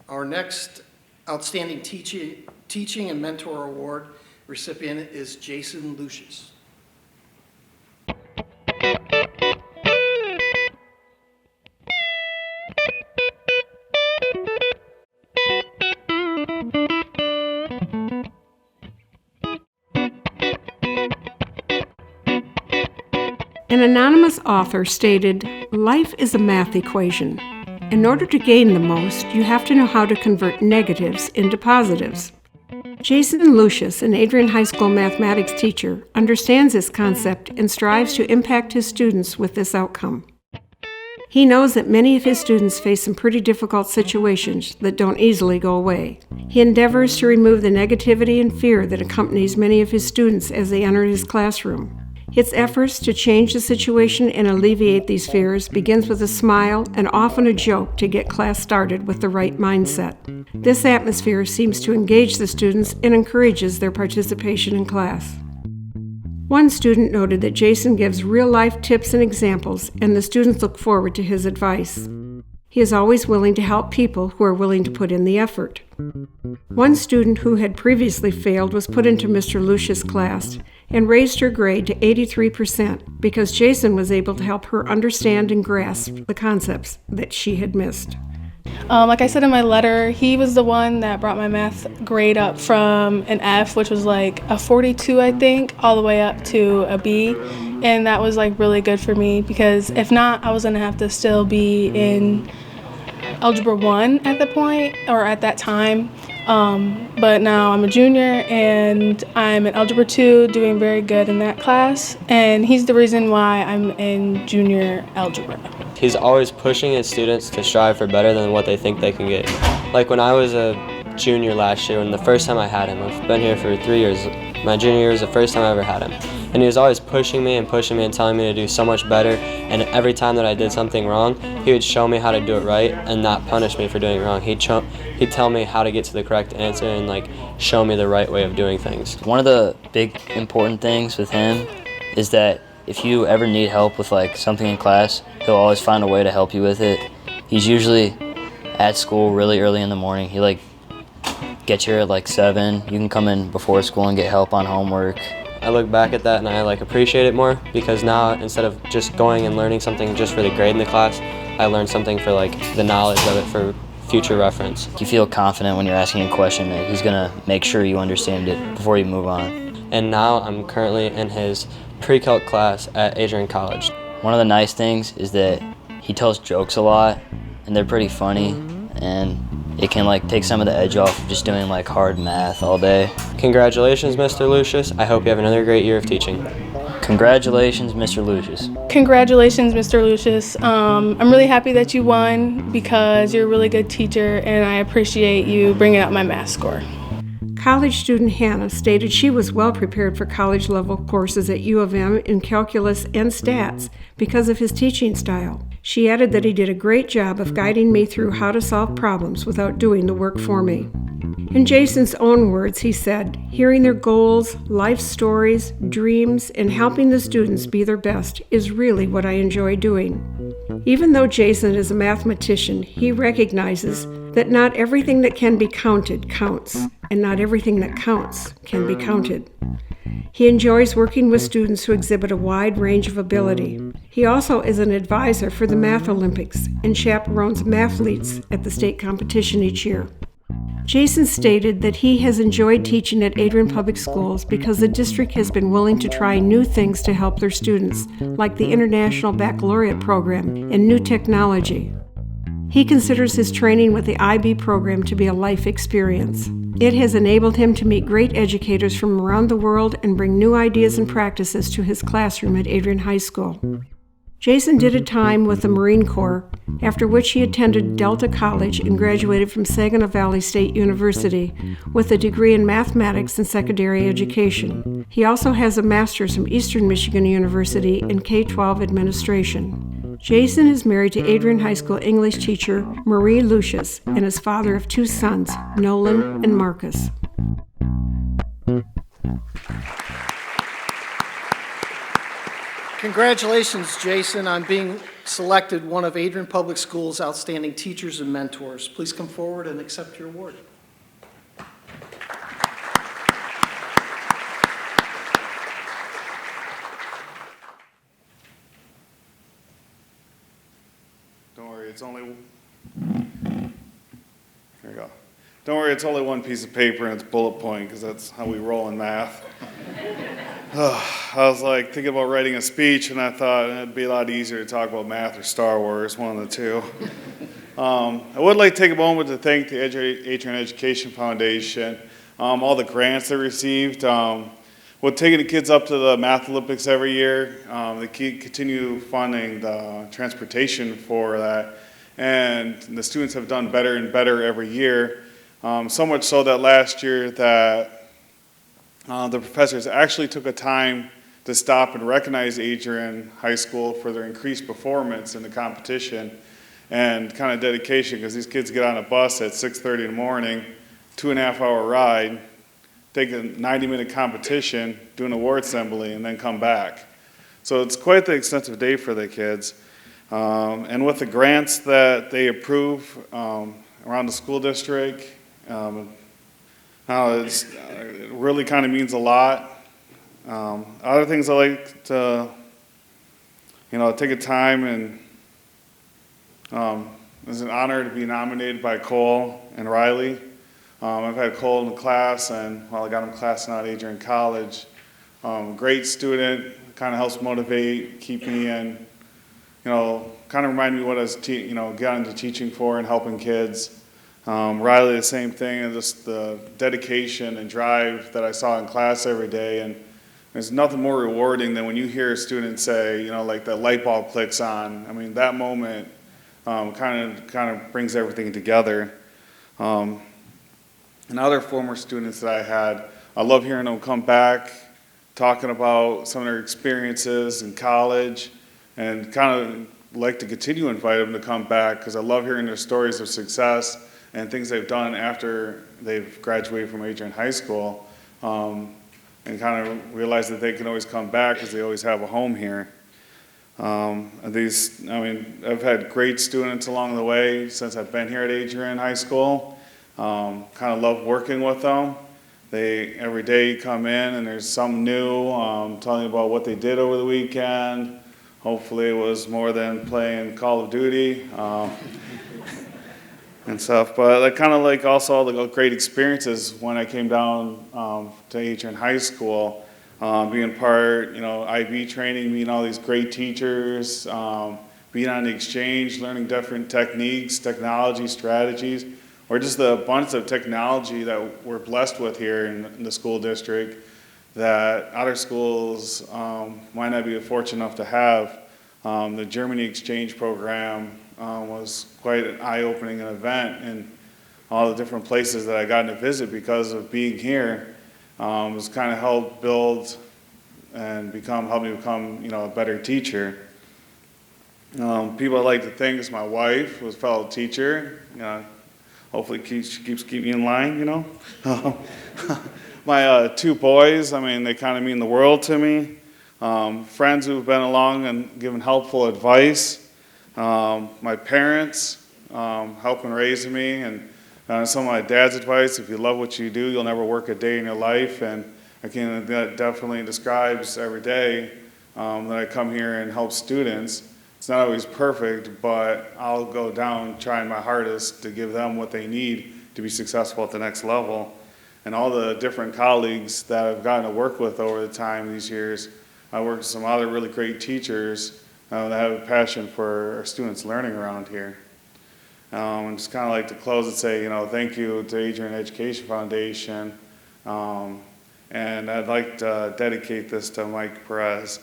Our next Outstanding Teaching and Mentor Award recipient is Jason Lucius. An anonymous author stated, "Life is a math equation. In order to gain the most, you have to know how to convert negatives into positives." Jason Lucius, an Adrian High School mathematics teacher, understands this concept and strives to impact his students with this outcome. He knows that many of his students face some pretty difficult situations that don't easily go away. He endeavors to remove the negativity and fear that accompanies many of his students as they enter his classroom. His efforts to change the situation and alleviate these fears begins with a smile and often a joke to get class started with the right mindset. This atmosphere seems to engage the students and encourages their participation in class. One student noted that Jason gives real-life tips and examples, and the students look forward to his advice. He is always willing to help people who are willing to put in the effort. One student who had previously failed was put into Mr. Lucius' class and raised her grade to 83% because Jason was able to help her understand and grasp the concepts that she had missed. Like I said in my letter, he was the one that brought my math grade up from an F, which was like a 42, I think, all the way up to a B. And that was like really good for me because if not, I was going to have to still be in Algebra 1 at the point, or at that time. But now I'm a junior and I'm in Algebra 2 doing very good in that class. And he's the reason why I'm in junior algebra. He's always pushing his students to strive for better than what they think they can get. Like when I was a junior last year, when the first time I had him, I've been here for 3 years. My junior year was the first time I ever had him. And he was always pushing me and telling me to do so much better. And every time that I did something wrong, he would show me how to do it right and not punish me for doing it wrong. He'd tell me how to get to the correct answer and like show me the right way of doing things. One of the big important things with him is that if you ever need help with like something in class, he'll always find a way to help you with it. He's usually at school really early in the morning. He like gets here at like 7. You can come in before school and get help on homework. I look back at that and I like appreciate it more because now instead of just going and learning something just for the grade in the class, I learned something for like the knowledge of it for future reference. You feel confident when you're asking a question that he's gonna make sure you understand it before you move on. And now I'm currently in his pre-calc class at Adrian College. One of the nice things is that he tells jokes a lot and they're pretty funny, and it can like take some of the edge off of just doing like hard math all day. Congratulations, Mr. Lucius. I hope you have another great year of teaching. Congratulations, Mr. Lucius. Congratulations, Mr. Lucius. I'm really happy that you won because you're a really good teacher and I appreciate you bringing up my math score. College student Hannah stated she was well prepared for college-level courses at U of M in calculus and stats because of his teaching style. She added that he did a great job of guiding me through how to solve problems without doing the work for me. In Jason's own words, he said, "Hearing their goals, life stories, dreams, and helping the students be their best is really what I enjoy doing." Even though Jason is a mathematician, he recognizes that not everything that can be counted counts, and not everything that counts can be counted. He enjoys working with students who exhibit a wide range of ability. He also is an advisor for the Math Olympics and chaperones mathletes at the state competition each year. Jason stated that he has enjoyed teaching at Adrian Public Schools because the district has been willing to try new things to help their students, like the International Baccalaureate program and new technology. He considers his training with the IB program to be a life experience. It has enabled him to meet great educators from around the world and bring new ideas and practices to his classroom at Adrian High School. Jason did a time with the Marine Corps, after which he attended Delta College and graduated from Saginaw Valley State University with a degree in mathematics and secondary education. He also has a master's from Eastern Michigan University in K-12 administration. Jason is married to Adrian High School English teacher Marie Lucius and is father of 2 sons, Nolan and Marcus. Congratulations, Jason, on being selected one of Adrian Public Schools' outstanding teachers and mentors. Please come forward and accept your award. Don't worry, it's only, here we go. Don't worry, it's only one piece of paper and it's bullet point because that's how we roll in math. I was like thinking about writing a speech and I thought it'd be a lot easier to talk about math or Star Wars, one of the two. I would like to take a moment to thank the Adrian Education Foundation, all the grants they received. With taking the kids up to the Math Olympics every year, they continue funding the transportation for that, and the students have done better and better every year. So much so that last year that the professors actually took a time to stop and recognize Adrian High School for their increased performance in the competition and kind of dedication, because these kids get on a bus at 6:30 in the morning, 2.5-hour ride, take a 90-minute competition, do an award assembly, and then come back. So it's quite the extensive day for the kids. And with the grants that they approve around the school district, it really kind of means a lot. Other things I like to, take a time and it's an honor to be nominated by Cole and Riley. I've had Cole in the class, and I got him in class now at Adrian College. Great student, kind of helps motivate, keep me in, kind of remind me what I was, got into teaching for and helping kids. Riley, the same thing, and just the dedication and drive that I saw in class every day. And there's nothing more rewarding than when you hear a student say, like the light bulb clicks on. I mean, that moment kind of brings everything together. And other former students that I had, I love hearing them come back, talking about some of their experiences in college, and kind of like to continue to invite them to come back because I love hearing their stories of success and things they've done after they've graduated from Adrian High School, and kind of realize that they can always come back because they always have a home here. I've had great students along the way since I've been here at Adrian High School. Kind of love working with them. They every day come in and there's something new, telling about what they did over the weekend. Hopefully it was more than playing Call of Duty and stuff. But I kind of like also all the great experiences when I came down to Adrian High School, being part, IB training, meeting all these great teachers, being on the exchange, learning different techniques, technology, strategies, or just the abundance of technology that we're blessed with here in the school district that other schools might not be fortunate enough to have. The Germany exchange program was quite an eye-opening event, and all the different places that I got to visit because of being here was kind of helped build and help me become a better teacher. People I like to thank is my wife, who's a fellow teacher. Hopefully she keeps keeping me in line, My two boys, they kind of mean the world to me. Friends who've been along and given helpful advice. My parents helping raising me, and some of my dad's advice: if you love what you do, you'll never work a day in your life. And that definitely describes every day that I come here and help students. It's not always perfect, but I'll go down trying my hardest to give them what they need to be successful at the next level. And all the different colleagues that I've gotten to work with over the time these years, I worked with some other really great teachers that have a passion for our students learning around here. And just kind of like to close and say, thank you to Adrian Education Foundation. And I'd like to dedicate this to Mike Perez.